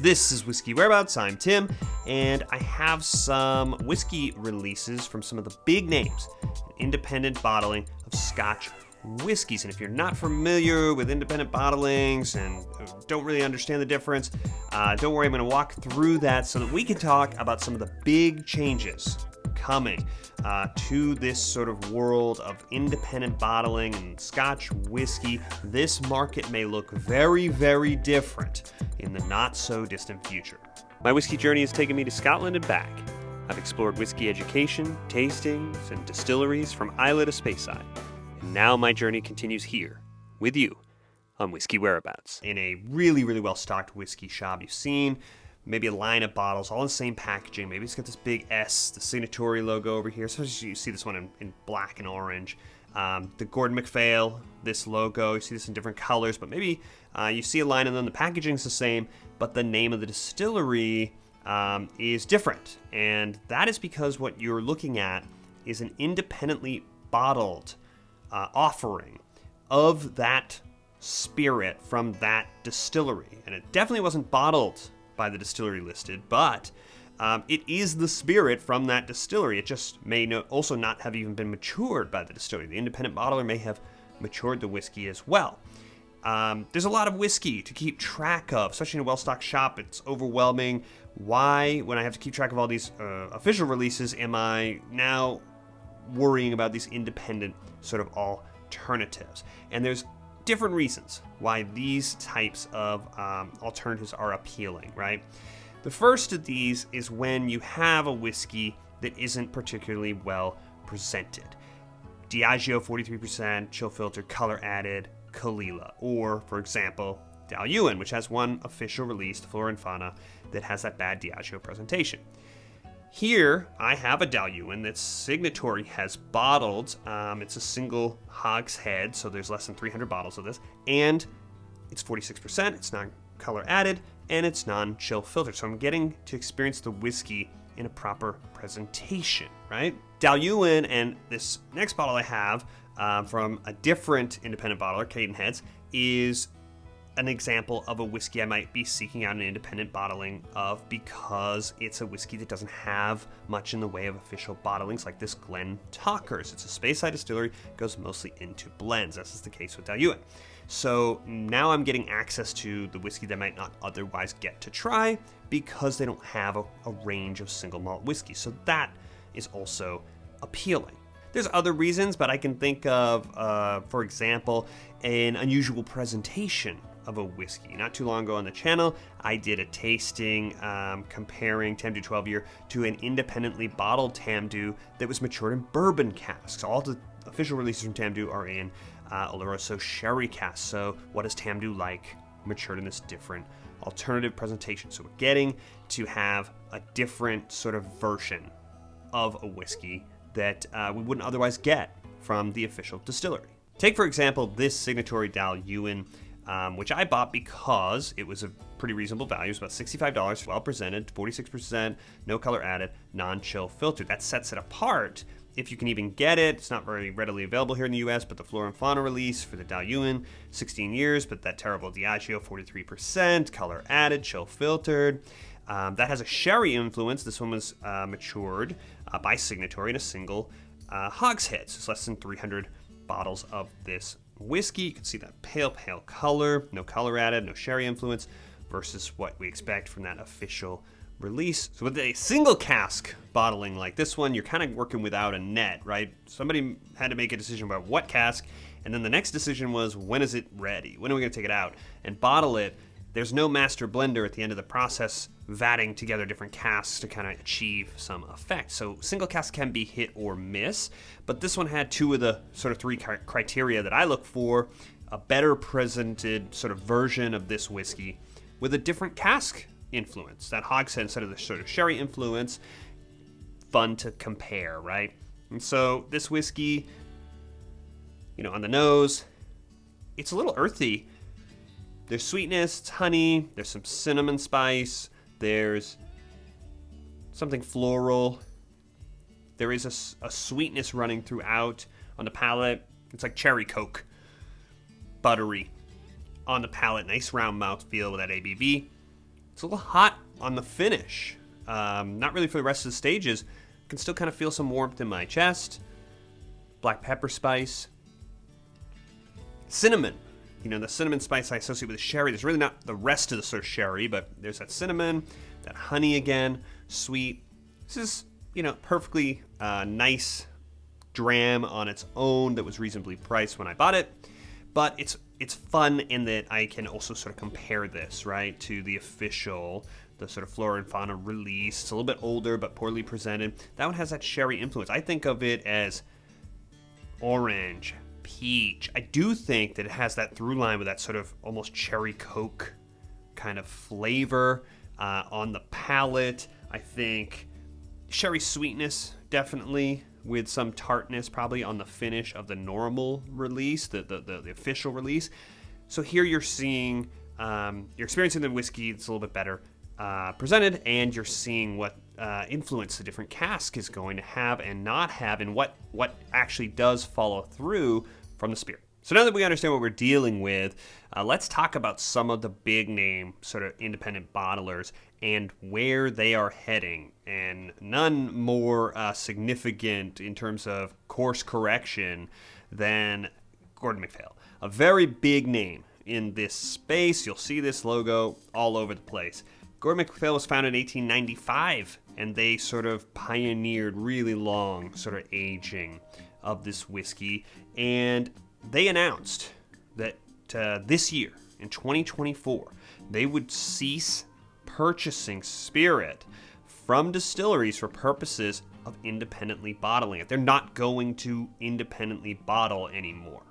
This is Whiskey Whereabouts. I'm Tim, and I have some whiskey releases from some of the big names in independent bottling of Scotch whiskeys. And if you're not familiar with independent bottlings and don't really understand the difference, don't worry, I'm going to walk through that so that we can talk about some of the big changes coming to this sort of world of independent bottling and Scotch whiskey. This market may look very, very different in the not-so-distant future. My whiskey journey has taken me to Scotland and back. I've explored whiskey education, tastings, and distilleries from Islay to Speyside. And now my journey continues here, with you, on Whiskey Whereabouts. In a really, really well-stocked whiskey shop, you've seen maybe a line of bottles, all in the same packaging. Maybe it's got this big S, the Signatory logo over here. So you see this one in black and orange. The Gordon MacPhail, this logo, you see this in different colors, but maybe you see a line and then the packaging's the same, but the name of the distillery is different. And that is because what you're looking at is an independently bottled offering of that spirit from that distillery. And it definitely wasn't bottled by the distillery listed, but it is the spirit from that distillery. It just may also not have even been matured by the distillery. The independent bottler may have matured the whiskey as well. There's a lot of whiskey to keep track of, especially in a well-stocked shop. It's overwhelming. Why, when I have to keep track of all these official releases, am I now worrying about these independent sort of alternatives? And there's different reasons why these types of alternatives are appealing, right? The first of these is when you have a whiskey that isn't particularly well presented. Diageo 43%, chill filtered, color added, Caol Ila. Or, for example, Daluaine, which has one official release, the Flora and Fauna, that has that bad Diageo presentation. Here, I have a Daluaine that Signatory has bottled. It's a single hogshead, so there's less than 300 bottles of this. And it's 46%, it's non-color added, and it's non-chill filtered. So I'm getting to experience the whiskey in a proper presentation, right? Daluaine and this next bottle I have from a different independent bottler, Cadenhead, is an example of a whiskey I might be seeking out an independent bottling of because it's a whiskey that doesn't have much in the way of official bottlings like this Glen Talkers. It's a Speyside distillery, goes mostly into blends. This is the case with Daluaine. So now I'm getting access to the whiskey that I might not otherwise get to try because they don't have a range of single malt whiskey. So that is also appealing. There's other reasons, but I can think of, for example, an unusual presentation of a whiskey. Not too long ago on the channel, I did a tasting comparing Tamdhu 12 year to an independently bottled Tamdhu that was matured in bourbon casks. All the official releases from Tamdhu are in Oloroso sherry casks. So what is Tamdhu like matured in this different alternative presentation? So we're getting to have a different sort of version of a whiskey that we wouldn't otherwise get from the official distillery. Take, for example, this Signatory Daluaine, which I bought because it was a pretty reasonable value. It was about $65, well presented, 46%, no color added, non-chill filtered. That sets it apart. If you can even get it, it's not very readily available here in the US, but the Flora and Fauna release for the Daluaine, 16 years, but that terrible Diageo, 43%, color added, chill filtered. That has a sherry influence. This one was matured by Signatory in a single hogshead. So it's less than 300 bottles of this whiskey. You can see that pale color, no color added, no sherry influence, versus what we expect from that official release. So with a single cask bottling like this one, you're kind of working without a net, right? Somebody had to make a decision about what cask, and then the next decision was, when is it ready? When are we going to take it out and bottle it? There's no master blender at the end of the process vatting together different casks to kind of achieve some effect. So single cask can be hit or miss, but this one had two of the sort of three criteria that I look for: a better presented sort of version of this whiskey with a different cask influence, that hogshead instead of the sort of sherry influence. Fun to compare, right? And so this whiskey, on the nose, it's a little earthy. There's sweetness, it's honey, there's some cinnamon spice, there's something floral. There is a sweetness running throughout on the palate. It's like cherry Coke, buttery on the palate, nice round mouthfeel with that ABV. It's a little hot on the finish. Not really for the rest of the stages. Can still kind of feel some warmth in my chest. Black pepper spice. Cinnamon. You know, the cinnamon spice I associate with the sherry. There's really not the rest of the sort of sherry, but there's that cinnamon, that honey again, sweet. This is, you know, perfectly nice dram on its own that was reasonably priced when I bought it. But it's fun in that I can also sort of compare this, right, to the official, the sort of Flora and Fauna release. It's a little bit older but poorly presented. That one has that sherry influence. I think of it as orange, peach. I do think that it has that through line with that sort of almost cherry Coke kind of flavor on the palate. I think sherry sweetness, definitely, with some tartness probably on the finish of the normal release, the official release. So here you're seeing, you're experiencing the whiskey that's a little bit better presented, and you're seeing what influence the different cask is going to have and not have, and what actually does follow through from the spirit. So now that we understand what we're dealing with, let's talk about some of the big name sort of independent bottlers and where they are heading. And none more significant in terms of course correction than Gordon MacPhail. A very big name in this space. You'll see this logo all over the place. Gordon MacPhail was founded in 1895, and they sort of pioneered really long sort of aging of this whiskey. And they announced that this year, in 2024, they would cease purchasing spirit from distilleries for purposes of independently bottling it. They're not going to independently bottle anymore.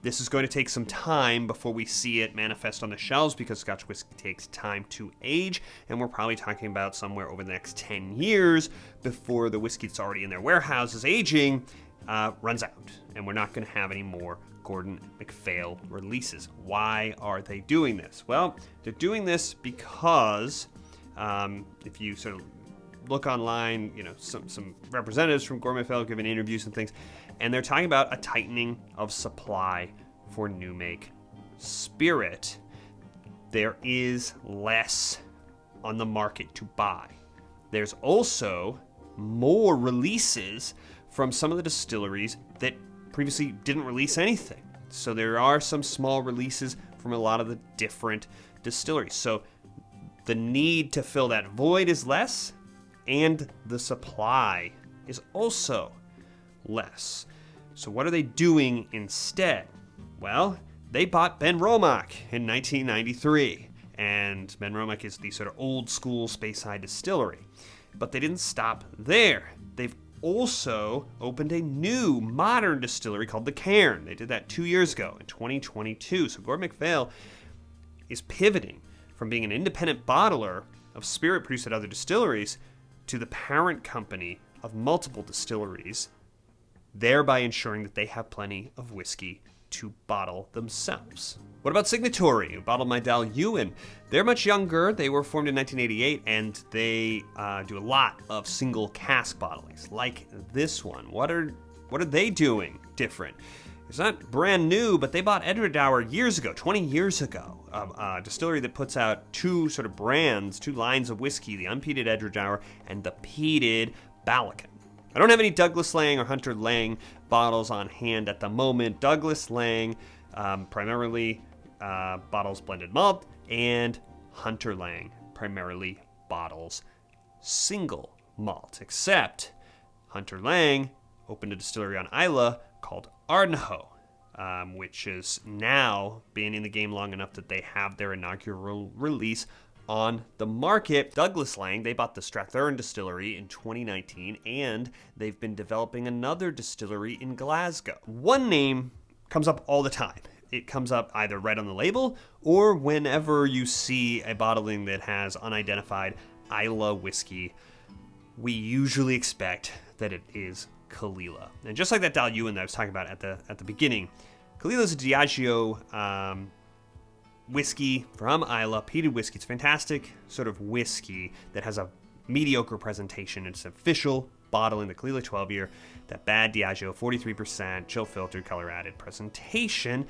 This is going to take some time before we see it manifest on the shelves because Scotch whiskey takes time to age, and we're probably talking about somewhere over the next 10 years before the whiskey that's already in their warehouses aging runs out, and we're not going to have any more Gordon MacPhail releases. Why are they doing this? Well, they're doing this because if you sort of look online, you know, some representatives from Gordon MacPhail giving interviews and things, and they're talking about a tightening of supply for new make spirit. There is less on the market to buy. There's also more releases from some of the distilleries that previously didn't release anything. So there are some small releases from a lot of the different distilleries. So the need to fill that void is less, and the supply is also less. So what are they doing instead? Well, they bought Benromach in 1993, and Benromach is the sort of old school Speyside distillery. But they didn't stop there. They've also opened a new modern distillery called the Cairn. They did that 2 years ago in 2022. So Gordon MacPhail is pivoting from being an independent bottler of spirit produced at other distilleries to the parent company of multiple distilleries, thereby ensuring that they have plenty of whiskey to bottle themselves. What about Signatory, who bottled my Daluaine? They're much younger. They were formed in 1988, and they do a lot of single cask bottlings, like this one. What are they doing different? It's not brand new, but they bought Edredauer years ago, 20 years ago. A distillery that puts out two sort of brands, two lines of whiskey, the unpeated Edredauer and the peated Balakan. I don't have any Douglas Lang or Hunter Lang bottles on hand at the moment. Douglas Lang primarily bottles blended malt, and Hunter Lang primarily bottles single malt, except Hunter Lang opened a distillery on Islay called Ardnahoe, which has now been in the game long enough that they have their inaugural release on the market. Douglas Lang, they bought the Strathearn distillery in 2019, and they've been developing another distillery in Glasgow. One name comes up all the time. It comes up either right on the label or whenever you see a bottling that has unidentified Islay whiskey. We usually expect that it is Caol Ila. And just like that Daluaine that I was talking about at the beginning, Caol Ila is a Diageo whiskey from Islay, peated whiskey. It's fantastic sort of whiskey that has a mediocre presentation. It's official bottling, the Caol Ila 12-year, that bad Diageo, 43%, chill filtered, color added presentation.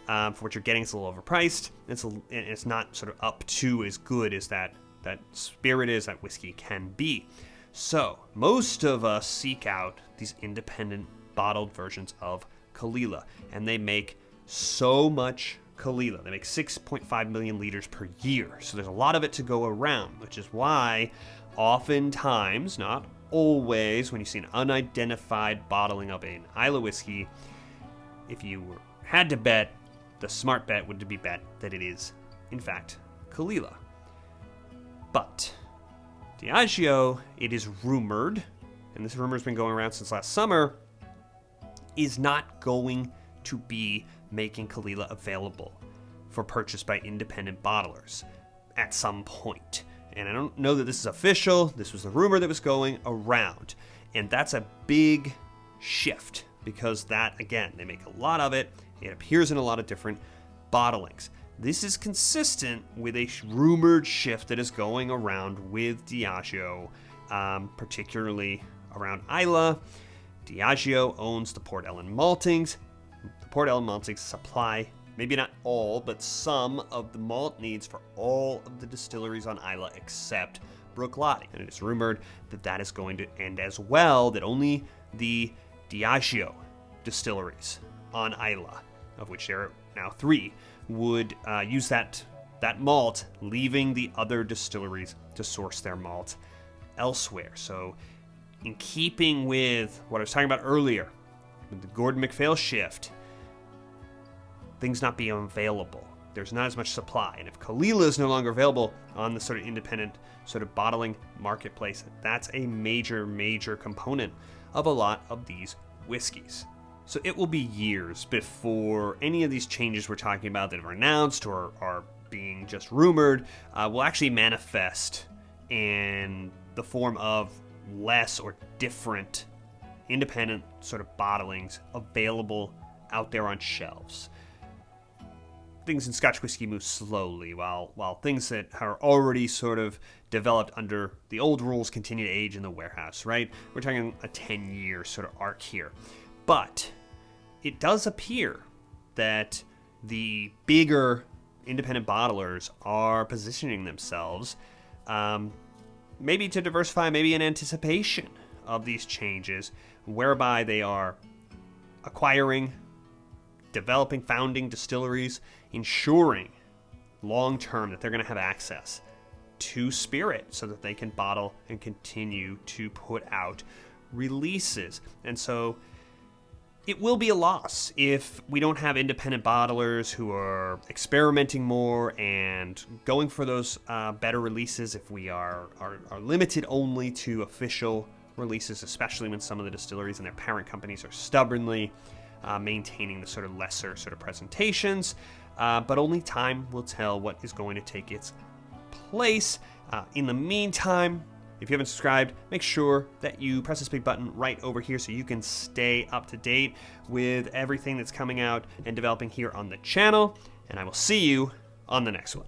For what you're getting, it's a little overpriced. It's not sort of up to as good as that that spirit is, that whiskey can be. So most of us seek out these independent bottled versions of Caol Ila, and they make so much Caol Ila. They make 6.5 million liters per year, so there's a lot of it to go around, which is why oftentimes, not always, when you see an unidentified bottling of an Islay whiskey, if you had to bet, the smart bet would be bet that it is, in fact, Caol Ila. But Diageo, it is rumored, and this rumor has been going around since last summer, is not going to be making Caol Ila available for purchase by independent bottlers at some point. And I don't know that this is official. This was the rumor that was going around. And that's a big shift because that, again, they make a lot of it. It appears in a lot of different bottlings. This is consistent with a rumored shift that is going around with Diageo, particularly around Islay. Diageo owns the Port Ellen maltings. The Port Ellen maltings supply, maybe not all, but some of the malt needs for all of the distilleries on Islay except Bruichladdich. And it is rumored that that is going to end as well, that only the Diageo distilleries on Islay, of which there are now 3, would use that malt, leaving the other distilleries to source their malt elsewhere. So in keeping with what I was talking about earlier, with the Gordon MacPhail shift, things not being available. There's not as much supply. And if Caol Ila is no longer available on the sort of independent sort of bottling marketplace, that's a major, major component of a lot of these whiskeys. So it will be years before any of these changes we're talking about that are announced or are being just rumored will actually manifest in the form of less or different independent sort of bottlings available out there on shelves. Things in Scotch whiskey move slowly, while things that are already sort of developed under the old rules continue to age in the warehouse, right? We're talking a 10-year sort of arc here. But it does appear that the bigger independent bottlers are positioning themselves maybe to diversify, maybe in anticipation of these changes, whereby they are acquiring, developing, founding distilleries, ensuring long-term that they're going to have access to spirit so that they can bottle and continue to put out releases. And so it will be a loss if we don't have independent bottlers who are experimenting more and going for those better releases, if we are limited only to official releases, especially when some of the distilleries and their parent companies are stubbornly maintaining the sort of lesser sort of presentations. But only time will tell what is going to take its place. In the meantime, if you haven't subscribed, make sure that you press this big button right over here so you can stay up to date with everything that's coming out and developing here on the channel. And I will see you on the next one.